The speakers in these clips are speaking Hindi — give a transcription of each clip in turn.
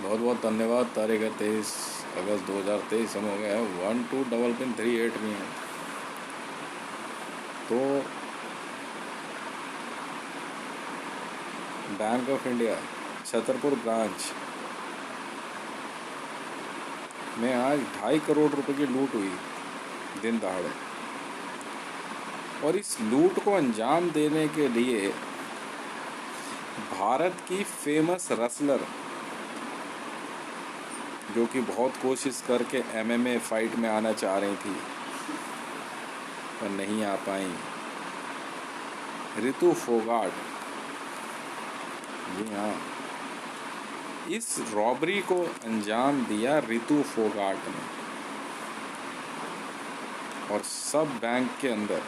बहुत बहुत धन्यवाद। तारीख है 23 अगस्त 2023। हम हो गया है 12 पिन 38 में है। तो bank of India Chhatarpur branch में आज 2.5 करोड़ रुपए की लूट हुई दिन दहाड़े। और इस लूट को अंजाम देने के लिए भारत की फेमस रेसलर, जो कि बहुत कोशिश करके MMA फाइट में आना चाह रही थी पर नहीं आ पाई, रितु फोगाट। जी हाँ, इस रॉबरी को अंजाम दिया रितु फोगाट ने। और सब बैंक के अंदर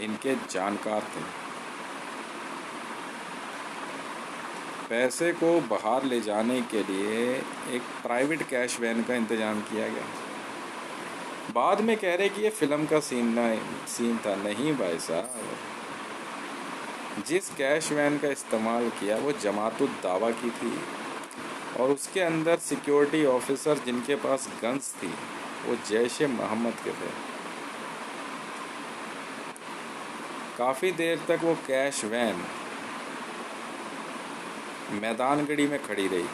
इनके जानकार थे। पैसे को बाहर ले जाने के लिए एक प्राइवेट कैश वैन का इंतजाम किया गया। बाद में कह रहे कि ये फिल्म का सीन था। नहीं भाई साहब, जिस कैश वैन का इस्तेमाल किया वो जमातुद दावा की थी और उसके अंदर सिक्योरिटी ऑफिसर जिनके पास गन्स थी वो जैश-ए मोहम्मद के थे। काफ़ी देर तक वो कैश वैन मैदानगढ़ी में खड़ी रही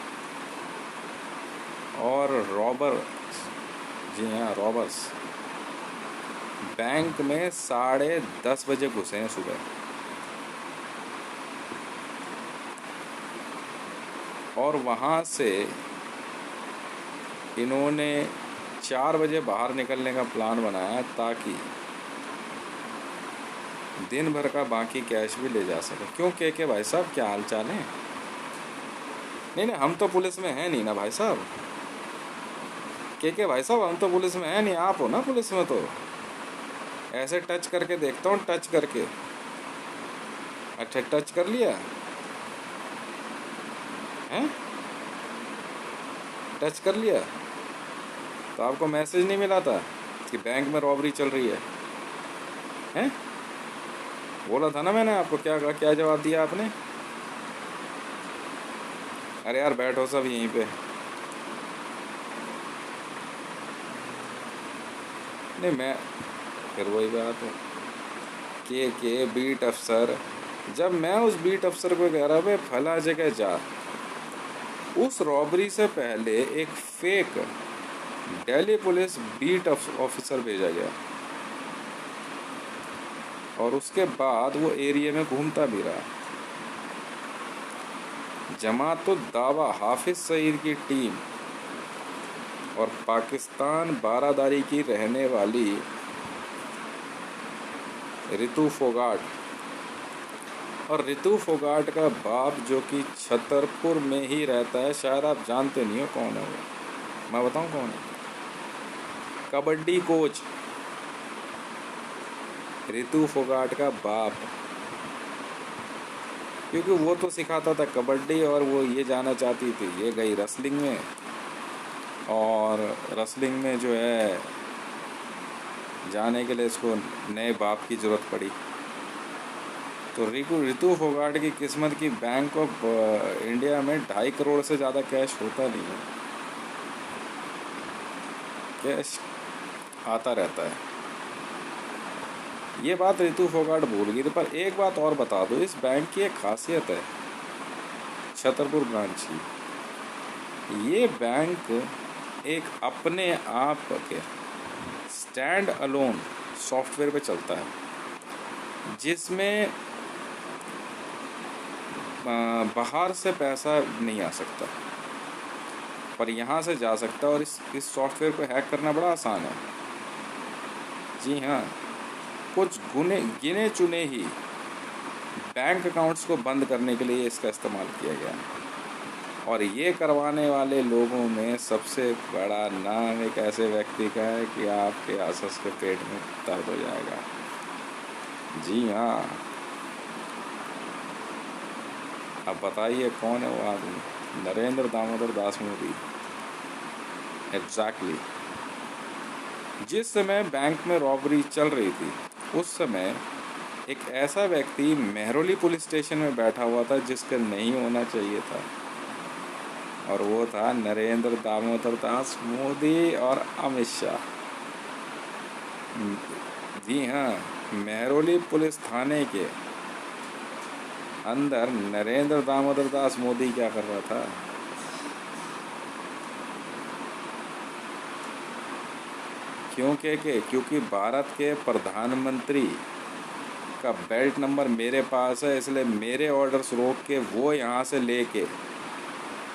और रॉबर्स बैंक में 10:30 बजे घुसे हैं सुबह। और वहाँ से इन्होंने 4 बजे बाहर निकलने का प्लान बनाया ताकि दिन भर का बाकी कैश भी ले जा सके। क्यों के भाई साहब, क्या हाल चाल है? नहीं, हम तो पुलिस में हैं नहीं ना भाई साहब। के भाई साहब, हम तो पुलिस में हैं नहीं, आप हो ना पुलिस में। तो ऐसे टच करके देखता हूँ, टच करके। अच्छा, टच कर लिया हैं? टच कर लिया तो आपको मैसेज नहीं मिला था कि बैंक में रॉबरी चल रही है? हैं? बोला था ना मैंने आपको। क्या जवाब दिया आपने? अरे यार बैठो सब यहीं पे। नहीं, मैं फिर वही बात है के बीट अफसर। जब मैं उस बीट अफसर को कह रहा भाई फला जगह जा, उस रॉबरी से पहले एक fake Delhi police beat officer भेजा गया और उसके बाद वो एरिया में घूमता भी रहा। जमातुद दावा हाफिज सईद की टीम और पाकिस्तान बारादारी की रहने वाली रितु फोगाट और रितु फोगाट का बाप जो कि छतरपुर में ही रहता है। शायद आप जानते नहीं हो कौन है वो। मैं बताऊं कौन है? कबड्डी कोच रितु फोगाट का बाप। क्योंकि वो तो सिखाता था कबड्डी और वो ये जाना चाहती थी, ये गई रेसलिंग में और रेसलिंग में जो है जाने के लिए इसको नए बाप की ज़रूरत पड़ी। तो रितु फोगाट की किस्मत की बैंक ऑफ इंडिया में 2.5 करोड़ से ज़्यादा कैश होता नहीं है। कैश आता रहता है। ये बात रितु फोगाट भूल गई थी। पर एक बात और बता दो, इस बैंक की एक खासियत है छतरपुर ब्रांच की। ये बैंक एक अपने आप के स्टैंड अलोन सॉफ्टवेयर पे चलता है, जिसमें बाहर से पैसा नहीं आ सकता पर यहाँ से जा सकता है। और इस सॉफ्टवेयर को हैक करना बड़ा आसान है। जी हाँ, कुछ गिने चुने ही बैंक अकाउंट्स को बंद करने के लिए इसका इस्तेमाल किया गया है। और ये करवाने वाले लोगों में सबसे बड़ा नाम एक ऐसे व्यक्ति का है कि आपके आसस के पेट में दर्द हो जाएगा। जी हाँ, अब बताइए कौन है वो आदमी? नरेंद्र दामोदर दास मोदी। एग्जैक्टली। जिस समय बैंक में रॉबरी चल रही थी उस समय एक ऐसा व्यक्ति मेहरौली पुलिस स्टेशन में बैठा हुआ था जिसका नहीं होना चाहिए था। और वो था नरेंद्र दामोदर दास मोदी और अमित शाह। जी हाँ, महरौली पुलिस थाने के अंदर नरेंद्र दामोदर दास मोदी क्या कर रहा था? क्योंकि भारत के प्रधानमंत्री का बेल्ट नंबर मेरे पास है, इसलिए मेरे ऑर्डर्स रोक के वो यहाँ से लेके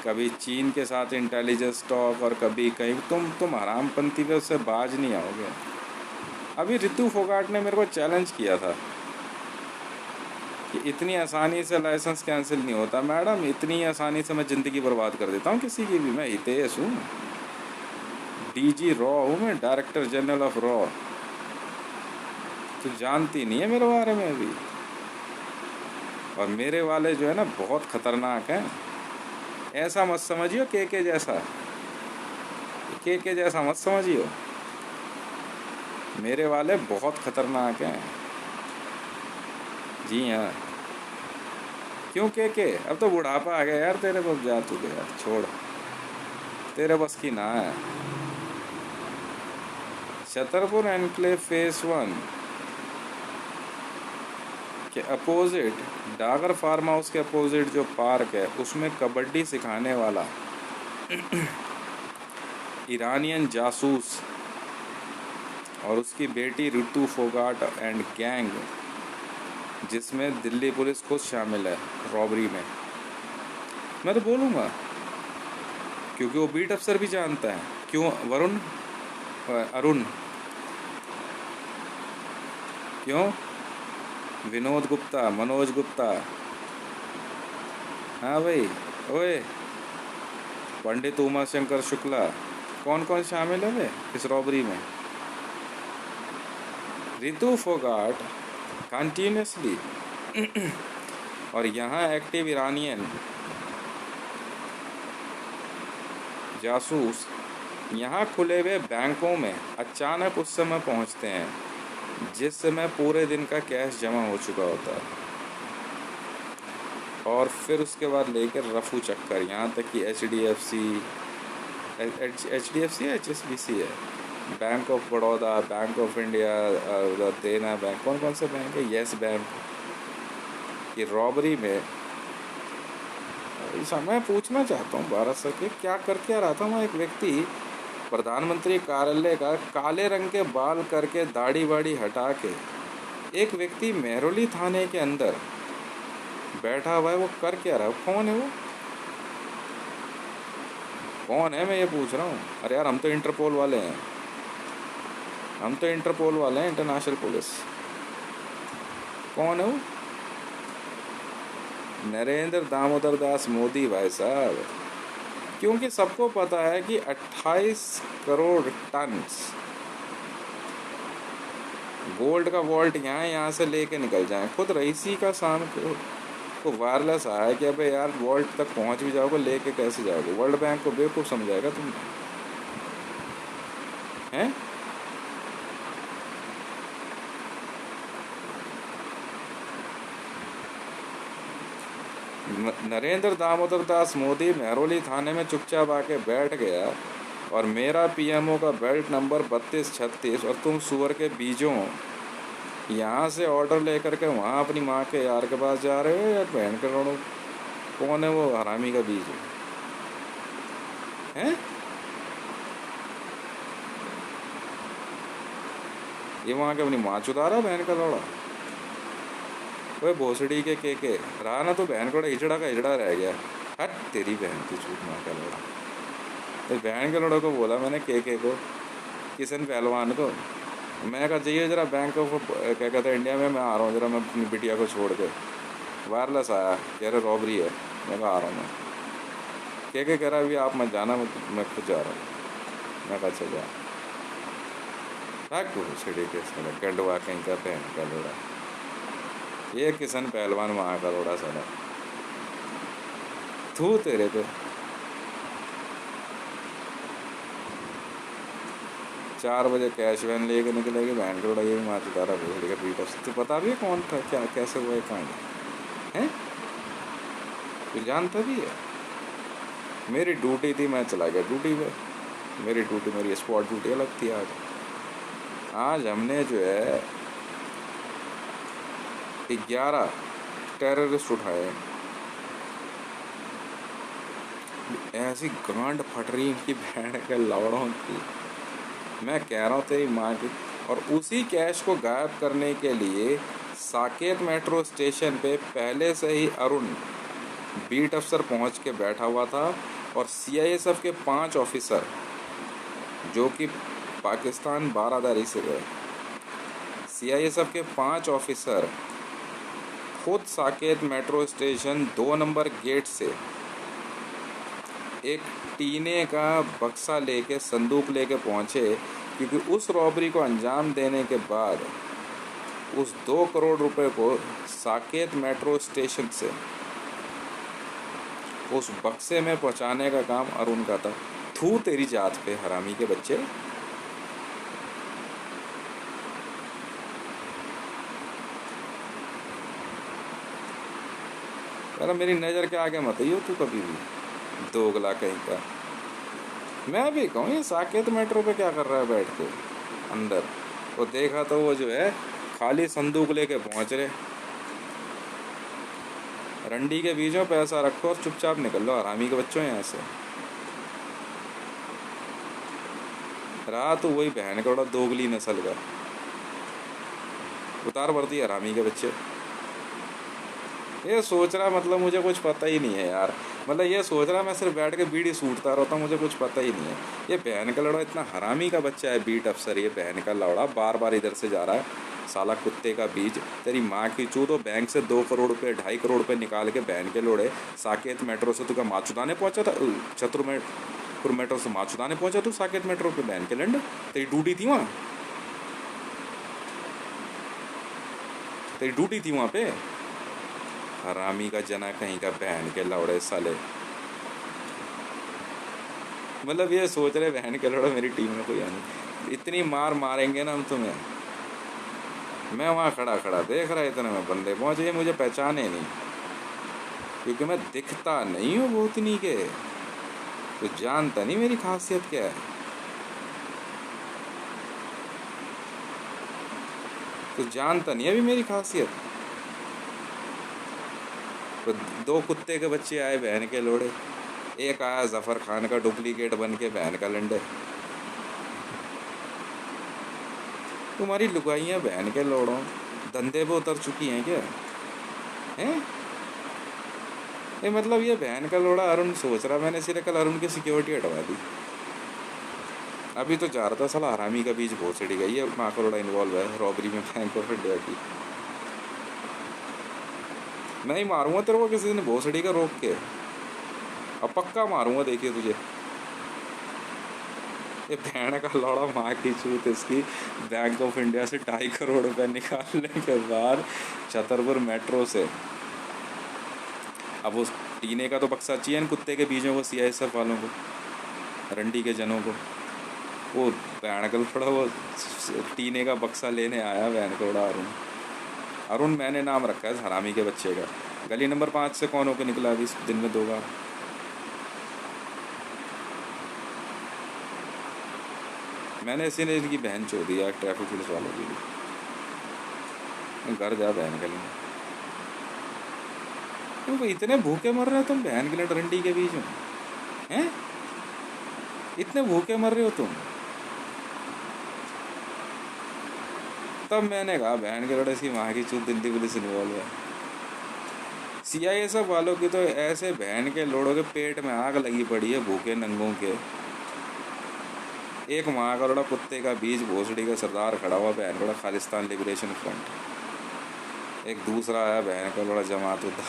कभी चीन के साथ इंटेलिजेंस टॉक और कभी कहीं तुम हरामपंथी पे उससे बाज नहीं आओगे। अभी रितु फोगाट ने मेरे को चैलेंज किया था कि इतनी आसानी से लाइसेंस कैंसिल नहीं होता। मैडम, इतनी आसानी से मैं ज़िंदगी बर्बाद कर देता हूँ किसी की भी? मैं हितेश हूँ, डीजी रॉ हूँ मैं, डायरेक्टर जनरल ऑफ रॉ। तो जानती नहीं है मेरे बारे में अभी। और मेरे वाले जो है ना बहुत खतरनाक हैं। ऐसा मत समझियो के जैसा, के जैसा मत समझियो। मेरे वाले बहुत खतरनाक हैं। जी हाँ। क्यों के अब तो बुढ़ापा आ गया यार तेरे को, जा तू यार, छोड़, तेरे बस की ना है। छतरपुर एनक्लेव फेस 1 के अपोजिट, डागर फार्म हाउस के अपोजिट जो पार्क है उसमें कबड्डी सिखाने वाला ईरानियन जासूस और उसकी बेटी रितु फोगाट एंड गैंग, जिसमें दिल्ली पुलिस खुद शामिल है रॉबरी में। मैं तो बोलूँगा क्योंकि वो बीट अफसर भी जानता है। क्यों अरुण, क्यों विनोद गुप्ता, मनोज गुप्ता, हाँ भाई, ओए पंडित उमा शंकर शुक्ला, कौन कौन शामिल है वे इस रॉबरी में? रितु फोगाट कंटिन्यूसली और यहाँ एक्टिव ईरानियन जासूस यहाँ खुले हुए बैंकों में अचानक उस समय पहुँचते हैं जिस समय पूरे दिन का कैश जमा हो चुका होता है, और फिर उसके बाद लेकर रफू चक्कर यहाँ तक कि HDFC है, HSBC है, bank of Baroda, bank of India, देना बैंक, कौन कौन से बैंक है, येस बैंक, ये रॉबरी में। मैं पूछना चाहता हूँ भारत सर के क्या रहा था वहाँ? एक व्यक्ति प्रधानमंत्री कार्यालय का काले रंग के बाल करके दाढ़ी वाड़ी हटा के एक व्यक्ति महरौली थाने के अंदर बैठा हुआ है, वो कर क्या रहा है? कौन है वो? कौन है, मैं ये पूछ रहा हूँ। अरे यार, हम तो इंटरपोल वाले हैं, इंटरनेशनल पुलिस। कौन है वो? नरेंद्र दामोदर दास मोदी भाई साहब। क्योंकि सबको पता है कि 28 करोड़ टन गोल्ड का वॉल्ट यहाँ से लेके निकल जाए। खुद रईसी का शाम को वायरलेस आया कि अबे यार वॉल्ट तक पहुँच भी जाओगे, लेके कैसे जाओगे? वर्ल्ड बैंक को बेवकूफ़ समझाएगा तुम, हैं? नरेंद्र दामोदर दास मोदी महरौली थाने में चुपचाप आके बैठ गया और मेरा PMO का बेल्ट नंबर 3236, और तुम सुअर के बीजों यहाँ से ऑर्डर लेकर के वहाँ अपनी माँ के यार के पास जा रहे हो या बहन के रोड़ो? कौन है वो हरामी का बीज है? ये वहाँ के अपनी माँ चुदा रहा, बहन का लौड़ा। वह भोसड़ी के रहा ना, तो बहन का हिजड़ा रह गया। हट तेरी बहन की छूट, माँ का लौड़ा। तो बहन के लौड़ों को बोला मैंने, के को, किशन पहलवान को, मैं कहा जाइए जरा बैंक ऑफ क्या कहते हैं इंडिया में, मैं आ रहा हूँ जरा, मैं अपनी बिटिया को छोड़ के। वायरलेस आया, कह रहे रॉबरी है। मैं कहा आ रहा हूँ मैं। के कह रहा अभी आप मत जाना, मैं खुद जा रहा हूँ। मैं कहा चल जा। भोसड़ी के गंडवा कहीं का बहन का लौड़ा, ये किशन पहलवान वहाँ का रोड़ा साला, थू तेरे पे। 4 बजे कैश वैन लेके निकलेगी बहन का रोड़ा, ये भी माँ चुका रहा भोसड़ी का पीटा। तो पता भी है कौन था, क्या कैसे हुआ है, कहाँ है? तू जानता भी है? मेरी ड्यूटी थी, मैं चला गया ड्यूटी पे। मेरी ड्यूटी, मेरी स्पॉट ड्यूटी अलग थी। आज आज हमने जो है 11 टेररिस्ट उठाए। ऐसी गांड फट रही इनकी बहन के लौड़ों की। मैं कह रहा हूँ तेरी माँ की। और उसी कैश को गायब करने के लिए साकेत मेट्रो स्टेशन पे पहले से ही अरुण बीट अफसर पहुंच के बैठा हुआ था। और सीआईएसएफ के 5 ऑफिसर, जो कि पाकिस्तान बारादरी से गए, सीआईएसएफ के 5 ऑफिसर खुद Saket metro station 2 number gate से एक टीने का बक्सा लेके, संदूक लेके पहुंचे, क्योंकि उस रॉबरी को अंजाम देने के बाद उस 2 करोड़ रुपए को साकेत मेट्रो स्टेशन से उस बक्से में पहुंचाने का काम अरुण का था। थू तेरी जात पे हरामी के बच्चे। यार मेरी नज़र के आगे मत आइयो तू कभी भी, दोगला कहीं का। मैं भी कहूँ ये साकेत मेट्रो पे क्या कर रहा है बैठ के अंदर। वो देखा तो वो जो है खाली संदूक लेके पहुंच रहे। रंडी के बीच में पैसा रखो और चुपचाप निकल लो हरामी के बच्चों यहाँ से। रहा तो वही बहन का बड़ा दोगली नस्ल का। उतार वर्दी हरामी के बच्चे। ये सोच रहा मतलब मुझे कुछ पता ही नहीं है यार। मतलब ये सोच रहा मैं सिर्फ बैठ के बीड़ी सूटता रहता हूँ, मुझे कुछ पता ही नहीं है। ये बहन का लौड़ा इतना हरामी का बच्चा है बीट अफसर। ये बहन का लौड़ा बार बार इधर से जा रहा है, साला कुत्ते का बीज। तेरी माँ की चूत। तो बैंक से 2 करोड़ रुपये 2.5 करोड़ रुपये निकाल के बहन के लोड़े साकेत मेट्रो से। तू क्या माचुदाने पहुँचा था? चतुर मेट्रो से माचुदाने पहुँचा तू साकेत मेट्रो पे? बहन के लंड, तेरी ड्यूटी थी वहाँ, तेरी ड्यूटी थी वहाँ पे। हरामी का जना कहीं का बहन के लौड़े साले। मतलब ये सोच रहे बहन के लौड़े मेरी टीम में कोई आने, इतनी मार मारेंगे ना हम तुम्हें। मैं वहाँ खड़ा खड़ा देख रहा, इतने में बंदे पहुँचे, मुझे पहचाने नहीं क्योंकि मैं दिखता नहीं हूँ भूतनी के। तो जानता नहीं मेरी खासियत क्या है। तो जानता नहीं अभी मेरी खासियत। तो 2 कुत्ते के बच्चे आए बहन के लोड़े। एक आया जफर खान का डुप्लीकेट बन के बहन का लंडे। तुम्हारी लुगाइयाँ बहन के लोड़ों धंधे पे उतर चुकी हैं क्या? हैं? ये मतलब ये बहन का लोड़ा अरुण सोच रहा मैंने सिर्फ कल अरुण की सिक्योरिटी हटवा दी। अभी तो जा रहा था साला हरामी का बीज भोसड़ी गई है। माँ का लोड़ा इन्वॉल्व है रॉबरी में बैंक ऑफ इंडिया की। मैं ही मारूंगा तेरे को किसी दिन भोसड़ी का रोक के। अब पक्का मारूंगा, देखिए तुझे। ये बहन का लौड़ा माँ की चूत इसकी। बैंक ऑफ इंडिया से 2.5 करोड़ रुपए निकालने के बाद छतरपुर मेट्रो से अब उस टीने का तो बक्सा चाहिए इन कुत्ते के बीजों को, सीआईएसएफ वालों को, रंडी के जनों को। वो बहन का लौड़ा वो टीने का बक्सा लेने आया बहन का लौड़ा अरुण। अरुण मैंने नाम रखा है हरामी के बच्चे का। गली नंबर 5 से कौन होकर निकला अभी इस दिन में 2 बार? मैंने इसी ने इनकी बहन चो दिया ट्रैफिक पुलिस वालों की भी। घर जा बहन के लिए। तुम इतने भूखे मर रहे हो तुम बहन के लिए रंडी के बीच में? हैं? इतने भूखे मर रहे हो तुम? तब मैंने कहा बहन के लड़े सी वहाँ की चूत दिल्ली पुलिस इन्वॉल्व है। सीआईएसएफ वालों की तो ऐसे बहन के लोड़ों के पेट में आग लगी पड़ी है भूखे नंगों के। एक वहाँ का लोड़ा कुत्ते का बीज भोसड़ी का सरदार खड़ा हुआ बहन का खालिस्तान लिबरेशन फ्रंट। एक दूसरा आया बहन का लोड़ा जमात उद्दा।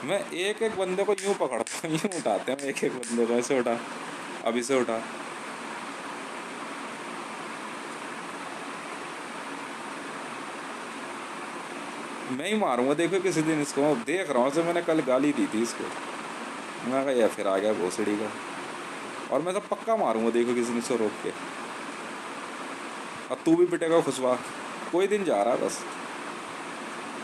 मैं एक एक बंदे को यूँ पकड़ता हूँ, यूँ उठाते हैं एक एक बंदे को। ऐसे उठा, अब इसे उठा। मैं ही मारूंगा देखो किसी दिन इसको। मैं देख रहा हूँ से मैंने कल गाली दी थी इसको। मैं कहा यार फिर आ गया भोसड़ी का। और मैं सब पक्का मारूंगा देखो किसी ने इसको रोक के। और तू भी पिटेगा खुशवा। कोई दिन जा रहा है बस।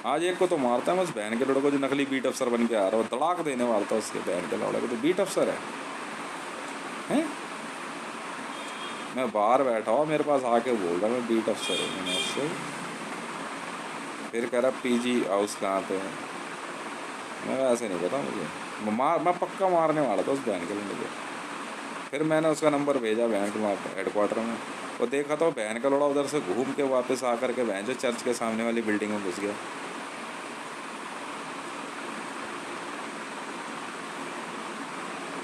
आज एक को तो मारता है, बस बहन के लड़के को, जो नकली बीट अफसर बन के आ रहा है, तड़ाक देने वाला था उसके बहन के लड़के को, तो बीट अफसर है हैं? मैं बाहर बैठा हुआ, मेरे पास आके बोल रहा मैं बीट अफसर हूँ। मैंने उससे फिर कह रहा पीजी हाउस कहाँ पे है। मैं ऐसे नहीं पता मुझे, मैं पक्का मारने वाला था उस बहन के लड़के को। फिर मैंने उसका नंबर भेजा बहन के वहाँ हेडक्वार्टर में, और देखा तो बहन का लड़ा उधर से घूम के वापस आकर के बहन जो चर्च के सामने वाली बिल्डिंग में घुस गया।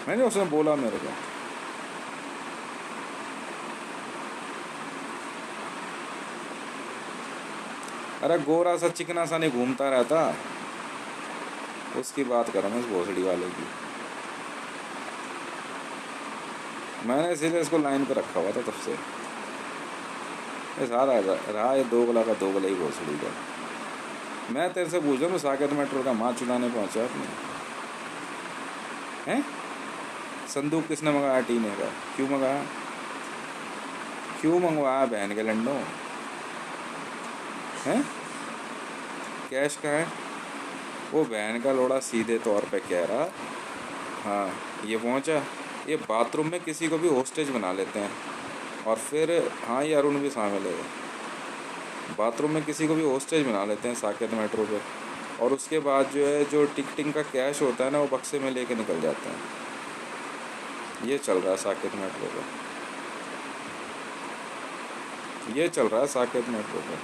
मैंने उसने बोला मेरे को, अरे गोरा सा चिकना सा नहीं घूमता रहता, उसकी बात कर रहा हूँ, इस भोसड़ी वाले की। मैंने इसीलिए इसको लाइन पे रखा हुआ था तब से। ये सारा रहा ये दोगला का दोगला ही भोसड़ी का। मैं तेरे से पूछ रहा हूँ, साकेत मेट्रो का माँ चुनाने पहुँचा आपने हैं? संदूक किसने मंगाया टीने का? क्यों मंगाया? क्यों मंगवाया बहन के लंडों हैं? कैश का है? वो बहन का लोड़ा सीधे तौर पे कह रहा, हाँ ये पहुंचा, ये बाथरूम में किसी को भी होस्टेज बना लेते हैं। और फिर हाँ, ये अरुण भी शामिल है, बाथरूम में किसी को भी होस्टेज बना लेते हैं साकेत मेट्रो पे। और उसके बाद जो है, जो टिकटिंग का कैश होता है ना, वो बक्से में लेके निकल जाते हैं। ये चल रहा है साकेत मेट्रो पे, ये चल रहा है साकेत मेट्रो पे।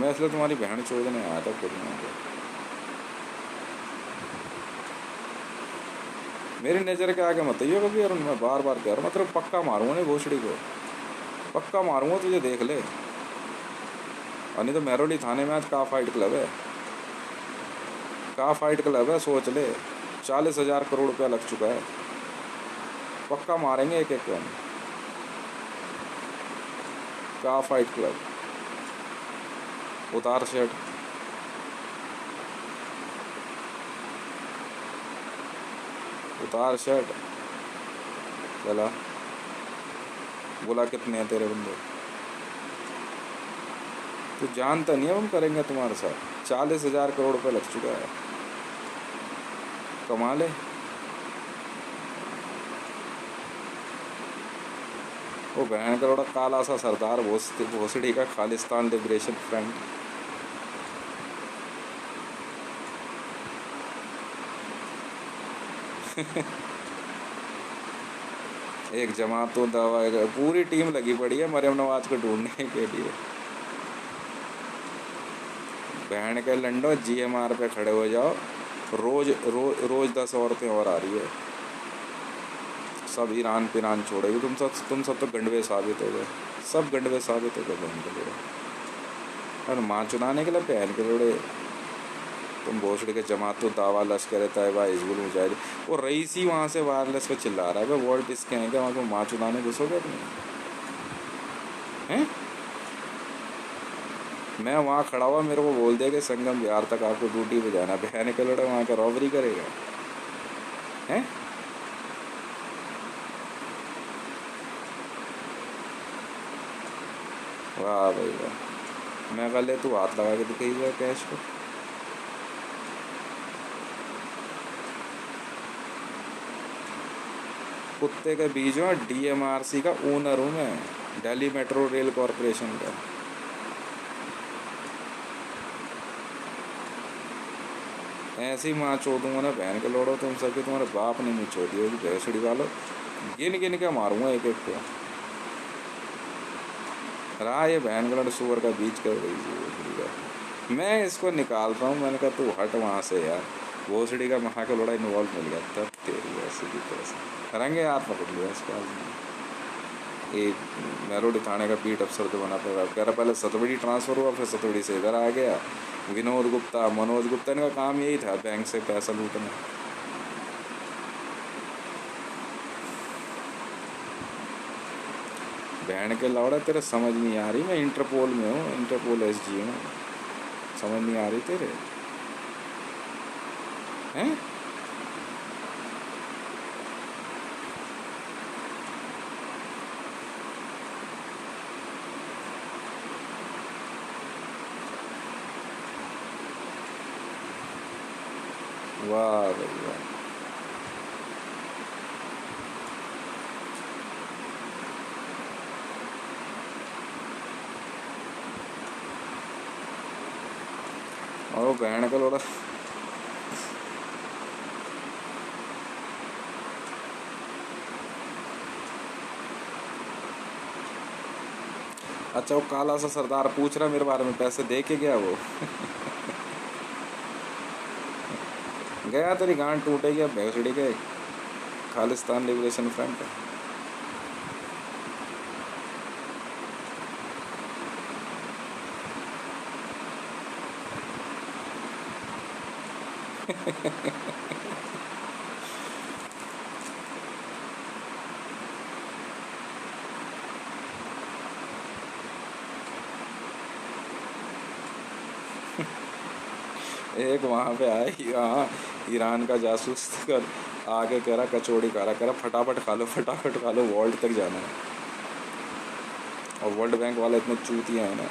मैं इसलिए तुम्हारी बहन चोदने आया था खुद में। मेरी नज़र के आगे मत आइए कभी अरुण, मैं बार बार कह रहा हूँ, मैं तेरे पक्का मारूंगा नहीं भोसड़ी को, पक्का मारूंगा, तुझे देख ले। और नहीं तो मेहरौली थाने में आज का फाइट क्लब है, का फाइट क्लब है, सोच ले। 40,000 करोड़ रुपया लग चुका है, पक्का मारेंगे एक एक को। का फाइट क्लब, उतार शर्ट, उतार शर्ट, चला बोला कितने हैं तेरे बंदे? तू जानता नहीं है हम करेंगे तुम्हारे साथ। 40,000 करोड़ रुपये लग चुका है, कमा ले। वो बहन का बड़ा काला सा सरदार भोसड़ी का खालिस्तान लिबरेशन फ्रंट। एक जमात तो दवा, पूरी टीम लगी पड़ी है मरियम नवाज को ढूंढने के लिए। बहन के लंडो जीएमआर पे खड़े हो जाओ, रोज 10 औरतें और आ रही है, सब ईरान पिरान छोड़ेगी। तुम सब तो गंडवे साबित हो गए, सब गंडवे साबित हो गए बहन के लोड़े। और माँ चुनाने के लिए बहन के लोड़े तुम भोसड़ी के जमात तो दावा लश्कर तैयबा हिजबुल मुजाहिदीन। वो रईसी वहाँ से वायरलेस पे चिल्ला रहा है, भाई वर्ल्ड इसके हैं क्या, वहाँ पे माँ चुनाने घुसोगे अपने हैं? मैं वहाँ खड़ा हुआ, मेरे को बोल दिया कि संगम बिहार तक आपको ड्यूटी पे जाना, बहन के लोड़े वहाँ का रॉबरी करेगा हैं? वाह भाई वाह। मैं कह ले तू हाथ लगा के दिखाई कैश को। कुत्ते के बीच में डीएमआरसी का ओनर हूँ मैं, दिल्ली मेट्रो रेल कॉरपोरेशन का। ऐसी माँ चोदूंगा ना बहन के लोड़ो तुम सबके, तुम्हारे बाप ने मुझे चोदी होगी भैंसड़ी वालों। गिन गिन के मारूंगा एक एक को। रहा ये बहन का लड़ सुअर का बीच कर रही, मैं इसको निकाल रहा हूँ। मैंने कहा तू हट वहाँ से यार, भोसड़ी का महा का लड़ाई इन्वॉल्व मिल गया तब तेरी ऐसी की तरह से रंगे यार पकड़ लिया इसका। एक मेहरौली थाने का बीट अफसर तो बना पड़ा, कह रहा पहले सतबड़ी ट्रांसफ़र हुआ, फिर सतबड़ी से इधर आ गया। विनोद गुप्ता मनोज गुप्ता, इनका काम यही था बैंक से पैसा लूटना। बहन के लौड़ा तेरे समझ नहीं आ रही, मैं इंटरपोल में हूँ, इंटरपोल एसजी हूँ, समझ नहीं आ रही तेरे हैं? वाह भाई वाह। और वो बहन का लोड़ा। अच्छा वो काला सा सरदार पूछ रहा मेरे बारे में, पैसे दे के गया वो? गया तेरी गांड टूटेगी अब भैंसड़ी के। Khalistan liberation front. एक वहाँ पे आया यहाँ ईरान का जासूस कर आगे कह रहा कचौड़ी खा रहा, कह रहा फटाफट खा लो वर्ल्ड तक जाना है। और वर्ल्ड बैंक वाले इतने चूतिया हैं ना।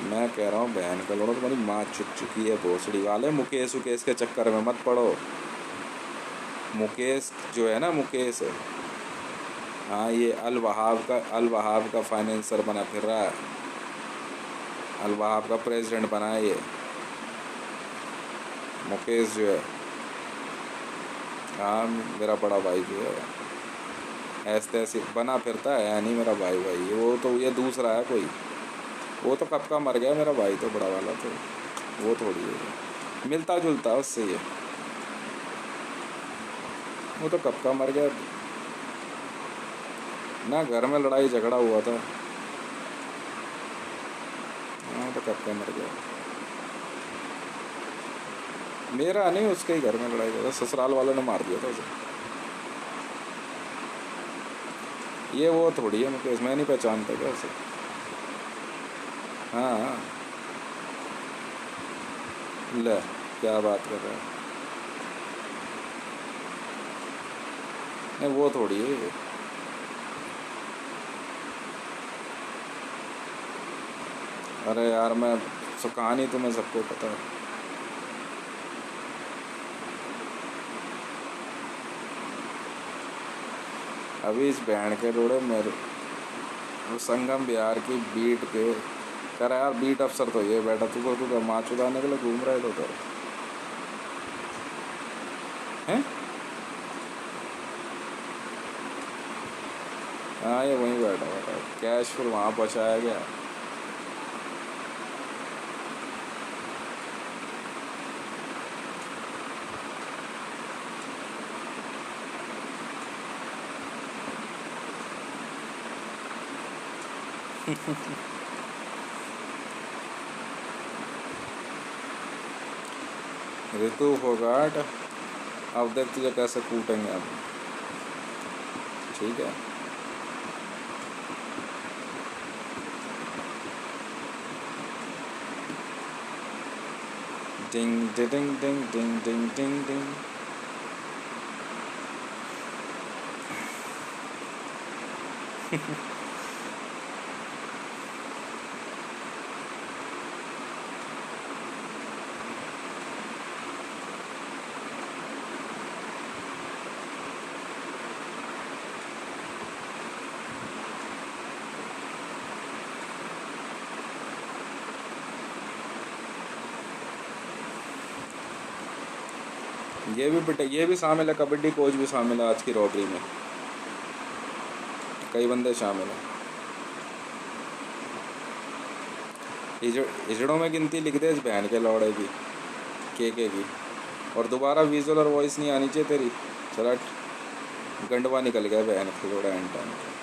मैं कह रहा हूँ बहन का लोड़ो तुम्हारी माँ चुक चुकी है भोसड़ी वाले। मुकेश उकेश के चक्कर में मत पड़ो। मुकेश जो है ना, मुकेश, हाँ ये अल वहाब का फाइनेंसर बना फिर रहा है। अल वहाब का प्रेसिडेंट बना है ये मुकेश जो है। हाँ मेरा बड़ा भाई जो है ऐसे तैसे बना फिरता है, यानी मेरा भाई भाई वो तो, ये दूसरा है कोई। वो तो कब का मर गया मेरा भाई तो, बड़ा वाला तो। वो थोड़ी है, मिलता जुलता उससे ये। वो तो कब का मर गया ना, घर में लड़ाई झगड़ा हुआ था। हाँ तो कब का मर गया। मेरा नहीं, उसके ही घर में लड़ाई हुआ था, ससुराल वालों ने मार दिया था उसे। ये वो थोड़ी है मुकेश, मैं नहीं पहचानता क्या उसे। हाँ हाँ। ले, क्या बात कर रहा है। नहीं वो थोड़ी है ये। अरे यार मैं, कहानी तुम्हें सबको पता है। अभी इस बैंड के रोड़े मेरे, वो संगम बिहार की बीट के कह रहा यार बीट अफसर तो ये बैठा, तू तो माँ चुदाने के लिए घूम रहा है तो हैं। हाँ ये वहीं बैठा हुआ था, कैश फिर वहाँ पहुँचाया गया। ऋतु फोगाट, अब देख तुझे कैसे कूटेंगे अब। ठीक है। डिंग डिंग डिंग डिंग डिंग डिंग डिंग। ये भी शामिल है, कबड्डी कोच भी शामिल है आज की रॉबरी में। कई बंदे शामिल हैं। हिजड़ों में गिनती लिख दे इस बहन के लौड़े की, के की। और दोबारा विजुअल और वॉइस नहीं आनी चाहिए तेरी। चला गंडवा निकल गया बहन के लोड़ा एंड टाइम।